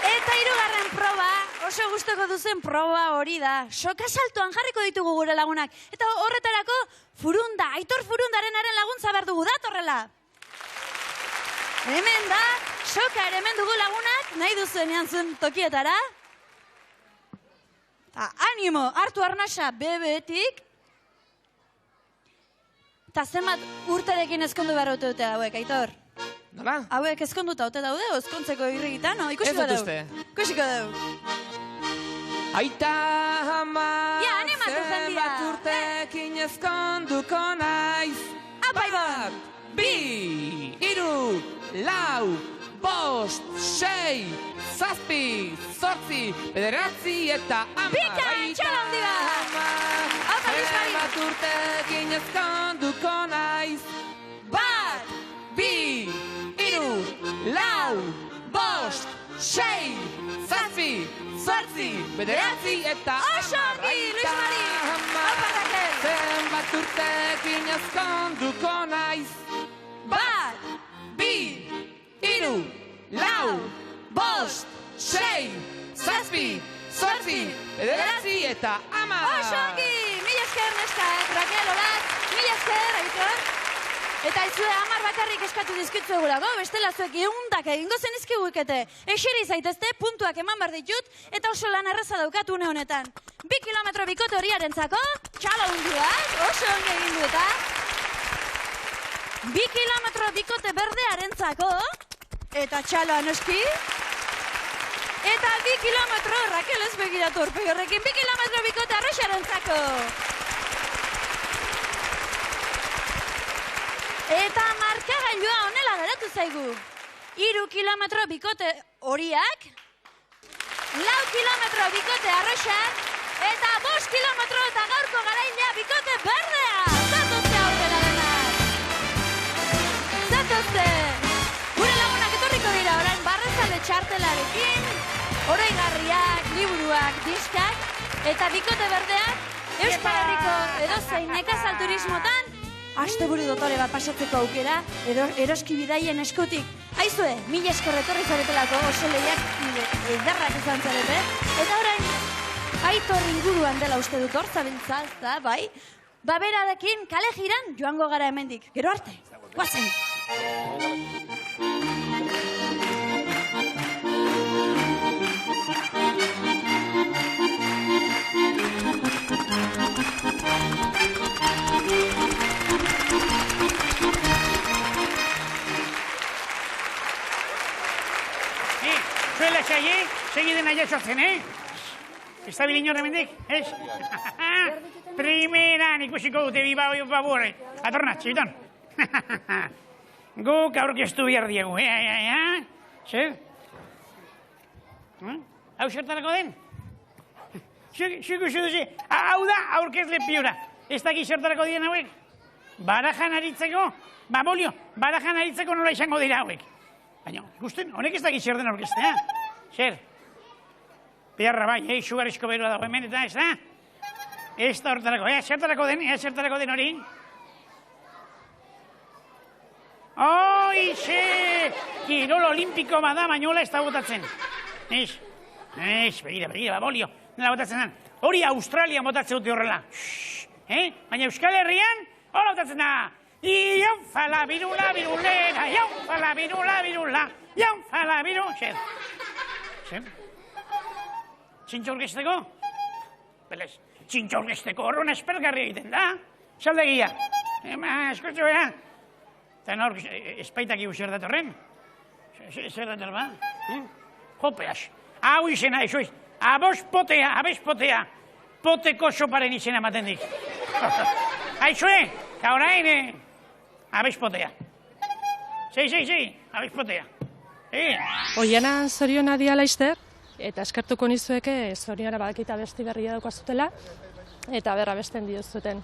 Eta 3. proba, oso gustoko duzen proba hori da. Soka saltoan jarriko ditugu gure lagunak. Eta horretarako Furunda, Aitor Furundarenaren laguntza behar dugu, datorrela. Hemen da, soka ere hemen dugu lagunak, nahi duzuenean zuen tokietara. Ta animo, hartu arnasa bebetik. Ta zenbat urterekin ezkondu behar dute hauek, Aitor? Nola? Hauek ezkonduta ote daude, ezkontzeko irrigitan, no? Ikusiko Ez dut dugu. uste. Ikusiko dugu. Aita ama Ja, animatu jendia. zenbat urtekin ezkonduko naiz. Apa, Ibon. 1, 2, 3, 4, bost, 6, 7, 8, 9 eta 10. Bika, txalo handi bat! Haupa, bizkari! Bat urtekin ezkonduko naiz. 1, 2, 3, 4, 5, 6, 7, 8, 9 eta 10. Oso ongi, Luis Mari! Haupa, Raquel! Zenbat urtekin ezkonduko naiz. 1, 2, 3, 4, 5, 6, 7, 8, 9 eta 10. Oso ongi! Mila esker, neskak, Raquel, Olat, mila esker, Aitor. Eta izue 10 bakarrik eskatu dizkitzu egulako, bestela zuek eundak egingo zen izkigukete. Eseri zaitezte, puntuak eman behar ditut, eta oso lan erreza daukat une honetan. 2 kilometro bikote horiarentzako, txalo hundi bat, oso ongi egin du eta. 2 kilometro bikote berdearentzako, eta txalo anoski. Eta 2 kilometro, Raquel ez begiratu orpegi horrekin, 2 kilometro bikote arroxarentzako. Eta markagailua honela geratu zaigu. 3 kilometro bikote horiak, 4 kilometro bikote arroxak, eta 5 kilometro eta gaurko garailea bikote berdea. Zatozte aurrera denak. Zatozte. Gure lagunak etorriko dira orain barrezalde txartelarekin, oroigarriak, liburuak, diskak, eta bikote berdeak Euskal Herriko edozein nekazal turismotan asteburu dotore bat pasatzeko aukera, eroski bidaien eskutik. Aizue, mila esker etorri zaretelako oso lehiak ederrak izan zarete. Eta orain, Aitor inguruan dela uste dut hor zabiltzazta, bai? Baberarekin kale jiran joango gara hemendik. Gero arte, guazen! Zuela xaie, segiden aia sortzen, Ez da bilin horremendik, ez? Primeran ikusiko dute bi baburre. Atorna, txibiton. Guk aurkeztu behar diegu, Zer? Hau zertarako den? Zuk uste duzi, hau da aurkezle piura. Ez daki zertarako dien hauek? Barajan aritzeko, bolio, barajan aritzeko nola izango dira hauek. Baina, ikusten, honek ez daki zer den aurkeztea. Zer? Beharra bai, sugarrizko berua dago hemen, eta ez da? Ez da hortarako, zertarako den hori? Oixe! Kirol olimpiko bada, bainola ez da botatzen. Ez, begira, bolio, nola botatzen den. Hori Australia botatzen dute horrela. Baina Euskal Herrian, hori botatzen da. Iaufa la birula, birulera, iaufa la birula, birula, iaufa la birula. Zer? Txintxo orkesteko? Belez, txintxo orkesteko horren espergarri egiten da. Saldegia. Eskotxo bera. Eta nor, espaitak igu zer datorren? Zer dator ba? Jopeaz. Hau izena, eso ez. Abos potea, abez potea. Poteko soparen izena ematen dik. Aixoe, kaurain, abez potea. Sei, abez potea. Oiana zoriona diala izter, eta eskertuko nizueke zorionara badakita besti berria daukazutela, eta berra besten diozuten.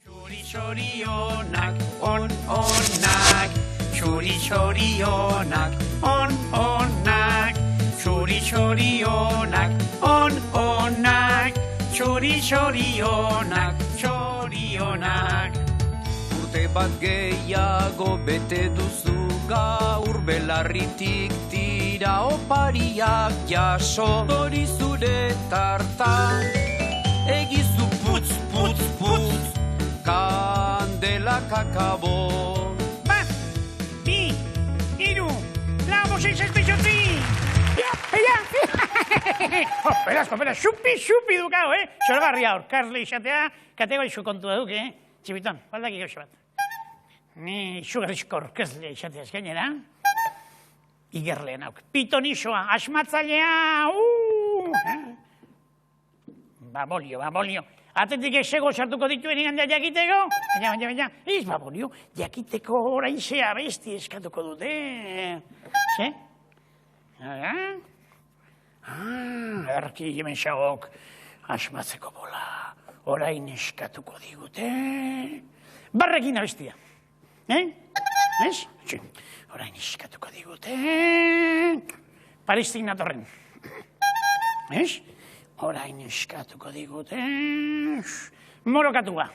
Txuri-txorionak, on-onak, txuri-txorionak, on-onak, txuri-txorionak, on-onak, txuri-txorionak, txorionak. Urte bat gehiago bete duzu gaur belarritik tira opariak jaso hori zure tartan egizu putz, putz, putz kandela kakabo. Bat, bi, iru, lau, bosei, zazpizotzi! Beraz, xupi dukau, Zorgarria hor, Karli izatea, katego izu kontua duk, Txibiton, baldak ikoso bat. Ni sugarrizko orkezlea izateaz gainera. Igerleen hauk. Pitonisoa, asmatzailea! babolio. Atetik esego sartuko dituen igandea jakiteko? Baina, ez babolio, jakiteko orain zea besti eskatuko dute. Ze? Erki hemen xagok asmatzeko bola, orain eskatuko digute. Barrekin abestia. Ez? Orain eskatuko digute. Paristik natorren. Ez? Orain eskatuko digute. Morokatua.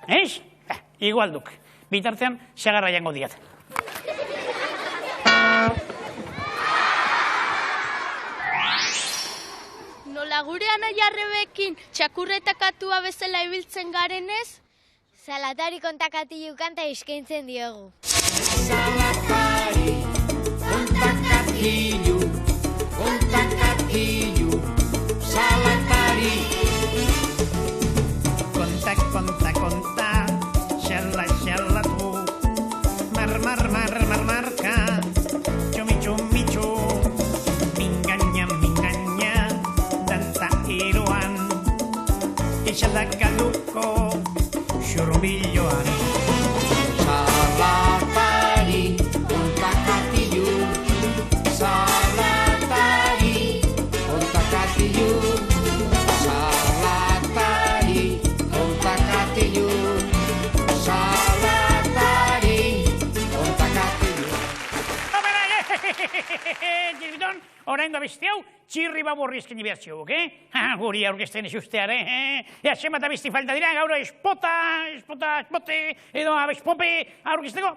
Ez? Igual duk. Bitartean, segarra jango diat. Nola gure anaia Rebekin txakurretakatua bezala ibiltzen garenez? Salatari kontakatilu kanta eskaintzen diogu. Salatari kontakatilu, salatari. Konta, xalatu, marka, txumi, mingaña, dantza hiruan, ixaldakaduko, xurbilloan. Salatari kontakatilu, salatari kontakatilu, salatari kontakatilu, salatari kontakatilu. Txirbiton, orain da beste hau, txirri baburri esken dibertzioguk, Guri aurkezten ez usteare, Zenbat abesti falta dira, gaur espote, edo abespope aurkezteko,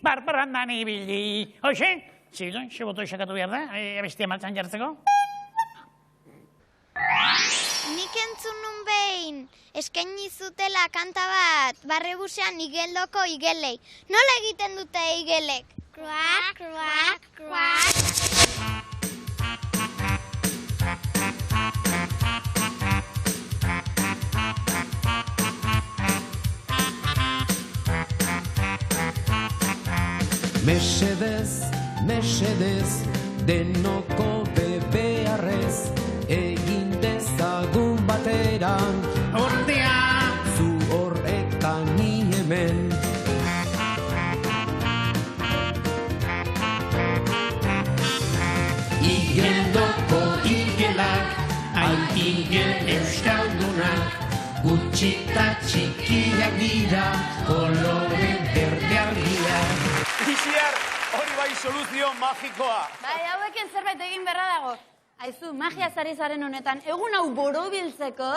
barparrandan ibili. Hoxe, txirbiton, xe boto esakatu behar da, abestia martxan jartzeko? Nik entzun nun behin, eskaini zutela kanta bat, barrebusean igeldoko igelei. Nola egiten dute igelek? Kruak, kruak, kruak. Mesedez, denoko bebearrez, egin dezagun bateran, Ordea! zu hor eta ni hemen. Igeldoko igelak, aitigel euskaldunak, gutxita txikiak dira, kolore berde argiak. Ixiar, hori bai soluzio magikoa. Bai, haueken zerbait egin berra dago. Aizu, magiaz ari zaren honetan, egun hau borobiltzeko,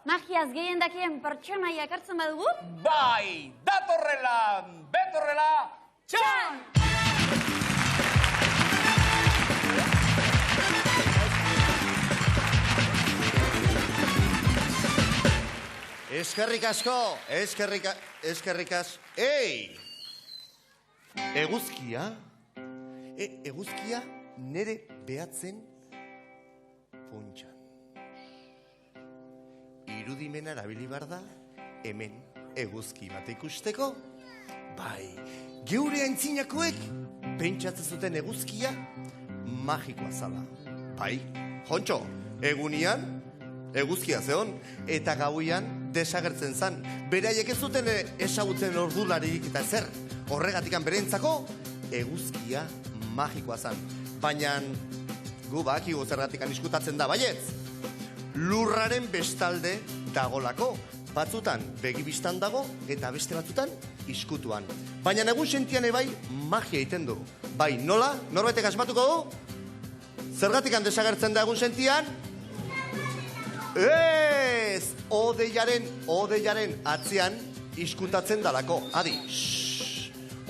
magiaz gehien dakien pertsonaia ekartzen badugu? Bai, betorrela, txan! Eskerrik asko. Ei! Eguzkia nere behatzen pontxan. Irudimena erabili behar da, hemen eguzki bat ikusteko. Bai, geure aintzinakoek pentsatzen zuten eguzkia magikoa zala. Bai, jontxo, egunian eguzkia zeon, eta gauian desagertzen zan. Beraiek ez zuten ezagutzen ordularik eta zer. Horregatikan berentzako eguzkia magikoa zan. Baina gu bakigu zergatikan diskutatzen da, baietz. Lurraren bestalde dagolako. Batzutan begibistan dago eta beste batzutan iskutuan. Baina egun sentian ebai magia egiten du. Bai, nola? Norbaitek asmatuko du? Zergatikan desagertzen da egun sentian? Ez! Odeiaren atzean iskutatzen dalako. Adi,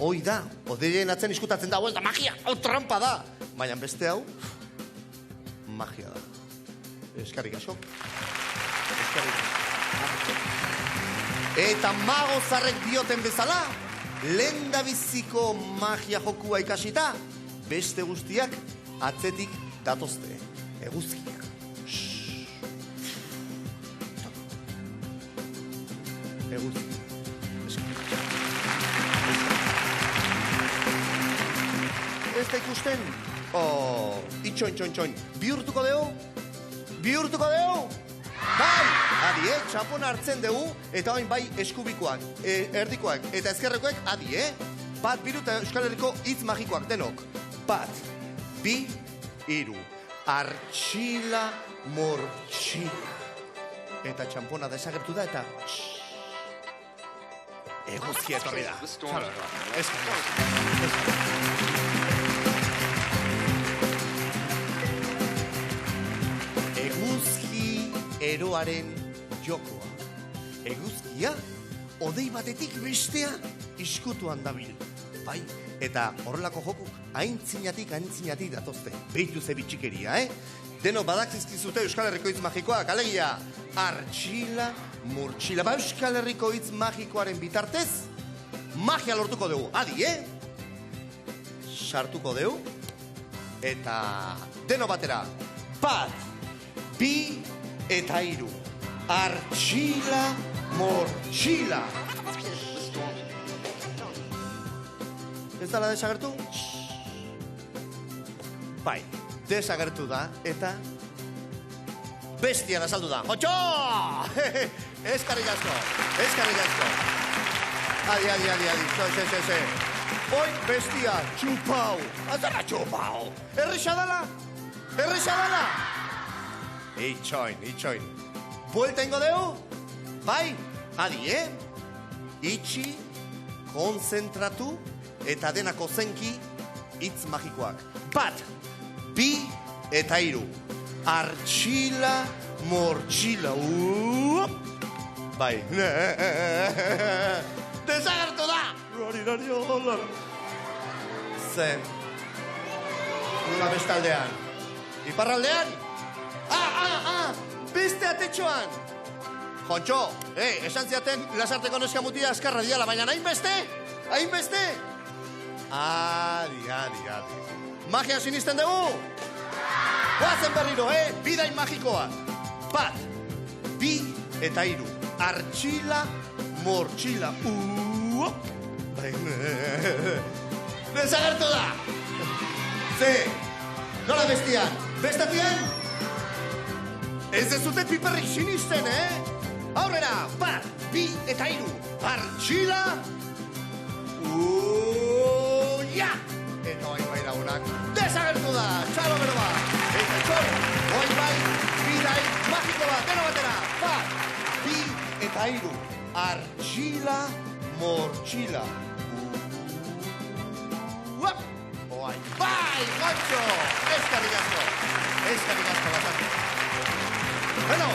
hoi da, odeiaren atzean iskutatzen da, hau ez da magia, hau trampa da. Baina beste hau, magia da. Eskarrik asko. Eta mago zarrek dioten bezala, lehendabiziko magia jokua ikasita, beste guztiak atzetik datozte. Eguzkiak. Ez da ikusten? Itxoin. Bihurtuko bihurtuko dugu? Bai, adi, txampona hartzen dugu, eta hain bai eskubikoak, erdikoak, eta ezkerrekoek, adi, Bat, biru eta Euskal Herriko hitz magikoak denok. Bat, bi, hiru. Artxila, mortxila. Eta txampona desagertu da, eta... Eguzkia etorri da. Eguzki eroaren jokoa. Eguzkia, odei batetik bestea iskutuan dabil. Bai, eta horrelako jokuk aintzinatik datozte. Beitu ze bitxikeria, Deno badakizkizute Euskal Herriko hitz magikoak, alegia, artxila, murtxila. Ba, Euskal Herriko hitz magikoaren bitartez, magia lortuko dugu. Adi, Sartuko dugu, eta deno batera. Bat, bi eta hiru. Artxila, mortxila. Ez dala desagertu? Bai, desagertu da, eta bestian azaldu da. Jotxo! Eskarrik asko. Adi. Se. Hoi bestia, txupau. Azara txupau. Erresa dala. Itxoin. Buelta ingo deu? Bai, adi, Itxi, konzentratu, eta denako zenki hitz magikoak. Bat, bi eta hiru. Artxila, mortxila. Bai. Desagertu da! Zen. Nola bestaldean. Iparraldean? Beste atetxoan. Jontxo, esan ziaten lasarteko neska mutia askarra diala, baina hainbeste? Adi. Magia sinisten dugu? Guazen berriro, bidain magikoa. Bat, bi eta hiru. Artxila, mortxila. Desagertu da! Ze, nola bestian? Bestatian? Ez dezute piperrik sinisten, Aurrera, bat, bi eta hiru. Artxila, ja! Eta oain bai lagunak, desagertu da! Txalo bero bat! Eta txoi, oain bai, bidai magiko bat, deno batera! Bat, bi eta hiru. Artxila, mortxila. Oain bai, Goncho! Eskarrik asko basatu. Bueno,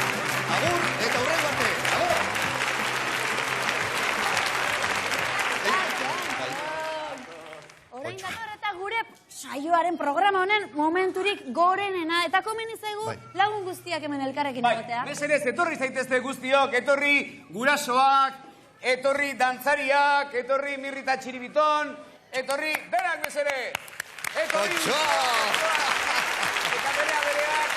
agur eta hurrengo arte. Agur! Orain dator eta gure saioaren programa honen momenturik gorenena. Eta komeni zaigu lagun guztiak hemen elkarrekin egotea. Mesedez, etorri zaitezte guztiok, etorri gurasoak, etorri dantzariak, etorri Mirrita Txiribiton, etorri berak mesedez. Etorri eta bereak.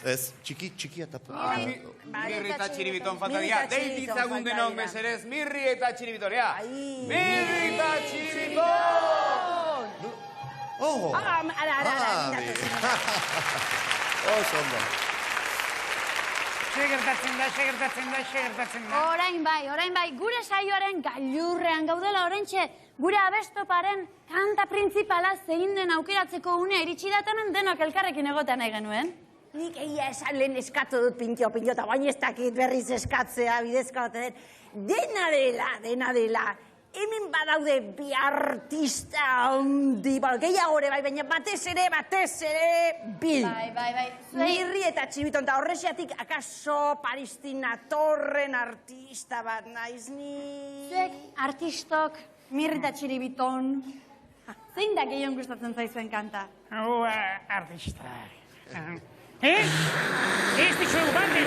Ez, txiki eta Mirri eta Txiribiton faltaria. Deititzagun denok mesedez, Mirri eta Txiribiton, Mirri eta Txiribiton! Oso Segertatzen da. Orain bai, gure saioaren gailurrean gaudela orentxe, gure abestoparen kanta printzipala zein den aukeratzeko unea iritsi da hemen denok elkarrekin egotea nahi genuen. Nik egia esan lehen eskatu dut pintxo, eta baina ez dakit berriz eskatzea, bidezka bat den. Dena dela. Hemen badaude bi artista handi, gehiago ere bai, baina batez ere, bi. Bai. Mirri eta Txiribiton, eta horreziatik akaso Paristina Torren artista bat naiz ni... Zuek artistok, Mirri eta Txiribiton, zein da gehien gustatzen zaizuen kanta? Artista. Ez dizuegu batez,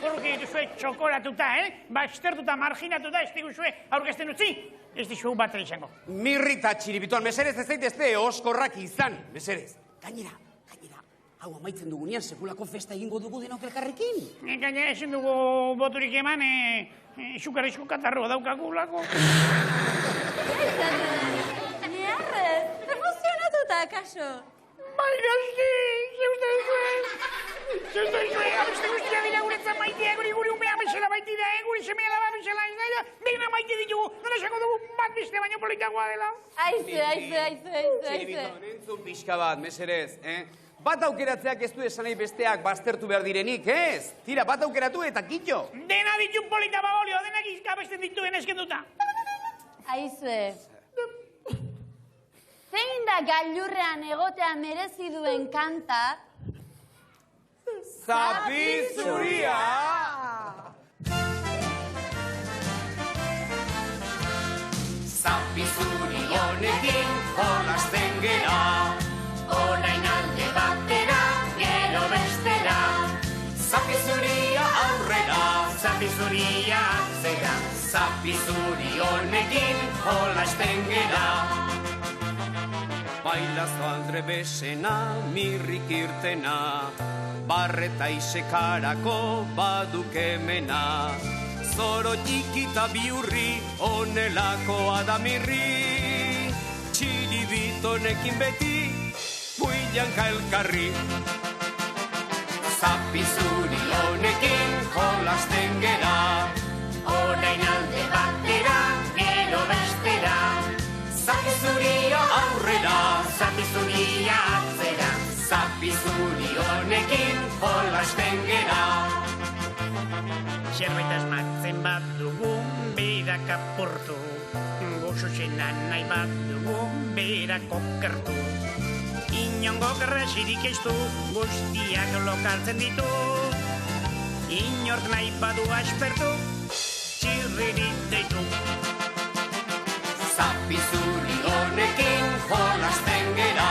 porque duzue txokolatuta, bastertuta, marginatuta, ez diguzue aurkezten utzi, ez dizuegu batez izango. Mirri eta Txiribiton, mesedez ez zaitezte oskorrak izan, mesedez. Gainera, hau amaitzen dugunean sekulako festa egingo dugu denok elkarrekin. Gainera ezin dugu boturik eman, sukarrizko katarroa daukagulako. Niarrez, emozionatuta, kaso. Bai, gazti, zeuste zuen. Zeuste zuen, abeste guztia dira guretzat maitea, guri umea bezala baitira, guri semea laba bezala ez daia, dena maite ditugu, nola esako dugu bat beste baino politagoa dela. Aize. Txiribiton, entzun pixka bat, meserez, Bat aukeratzeak ez du esan nahi besteak baztertu behar direnik, ez? Tira, bat aukeratu eta kitxo. Dena ditu polita babolio, denak izkabesten dituen eskenduta. Aize. Zein da gailurrean egotea merezi duen kanta? Zapi zuria! Zapi zuri honekin jolasten gera, orain alde batera, gero bestera. Zapi zuria aurrera, zapi zuria atzera, zapi zuri honekin jolasten gera. Bailazo aldre besena, mirrik irtena, barreta isekarako badukemena. Zoro txikita biurri, onelako adamirri, txiribitonekin beti, builanka elkarri. Zapi zuri honekin jolasten gera, orain alde batera, gero bestera. Zapi zuria aurrera, zapi zuria atzera, zapi zuri honekin jolasten gera. Zerbait asmatzen bat dugu, berak apurtu. Gozo zenan nahi bat dugu, berak okertu. Inongo gerrasirik ez du, guztiak lokartzen ditu. Inork nahi badu aspertu, txirririt deitu. Zapi zuri honekin jolasten gera,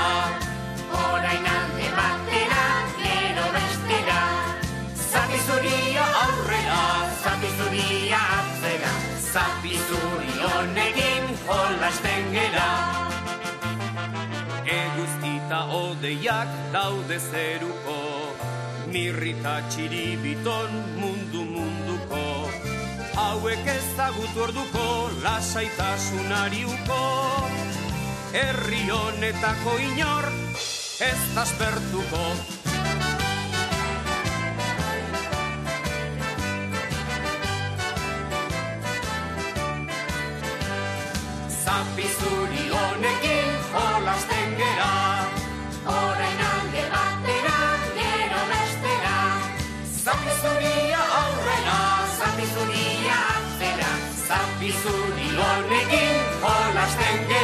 orain alde batera, gero bestera. Zapi zuria aurrera, zapi zuria atzera, zapi zuri honekin jolasten gera. Eguzkita odeiak daude zeruko, mirrita txiribiton munduko. Hauek ezagutu orduko, lasaitasunari uko. Herri honetako inor, ez aspertuko. Zapi zuri honekin jolasten gera, orain alde batera, gero bestera. Zapi zuria aurrera, zapi zuria atzera, zapi zuri honekin jolasten gera.